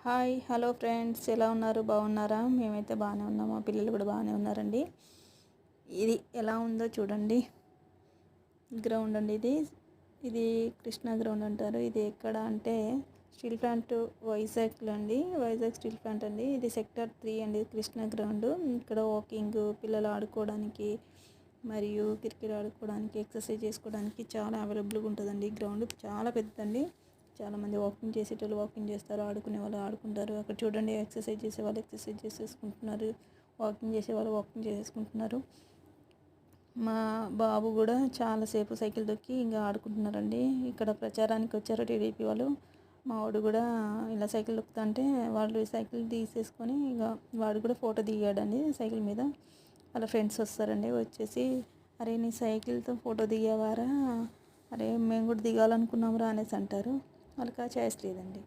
Hi hello friends, ఎలా ఉన్నారు? బాగున్నారా? మేమైతే బాగానే ఉన్నాం, మా పిల్లలు కూడా బాగానే ఉన్నారండి. ఇది ఎలా ఉందో చూడండి. గ్రౌండ్ అండి ఇది కృష్ణా గ్రౌండ్ అంటారు. ఇది ఎక్కడ అంటే స్టీల్ ప్లాంట్ వైజాగ్లో అండి, వైజాగ్ స్టీల్ ప్లాంట్ అండి. ఇది సెక్టర్ 3 అండి, కృష్ణా గ్రౌండ్. ఇక్కడ వాకింగ్, పిల్లలు ఆడుకోవడానికి మరియు క్రికెట్ ఆడుకోవడానికి, ఎక్సర్సైజ్ చేసుకోవడానికి చాలా అవైలబుల్గా ఉంటుందండి. గ్రౌండ్ చాలా పెద్దదండి. చాలామంది వాకింగ్ చేసేటోళ్ళు వాకింగ్ చేస్తారు, ఆడుకునే వాళ్ళు ఆడుకుంటారు. అక్కడ చూడండి, ఎక్సర్సైజ్ చేసే వాళ్ళు ఎక్సర్సైజ్ చేసేసుకుంటున్నారు, వాకింగ్ చేసే వాళ్ళు వాకింగ్ చేసేసుకుంటున్నారు. మా బాబు కూడా చాలాసేపు సైకిల్ తొక్కి ఇంకా ఆడుకుంటున్నారండి. ఇక్కడ ప్రచారానికి వచ్చారు టీడీపీ వాళ్ళు. మా వాడు కూడా ఇలా సైకిల్ తొక్కుతుంటే వాళ్ళు సైకిల్ తీసేసుకొని ఇక వాడు కూడా ఫోటో దిగాడండి సైకిల్ మీద. వాళ్ళ ఫ్రెండ్స్ వస్తారండి, వచ్చేసి అరే నీ సైకిల్తో ఫోటో దిగావారా, అరే మేము కూడా దిగాలనుకున్నాంరా అనేసి అంటారు. వాళ్ళకి ఆ ఛాయిస్ లేదండి.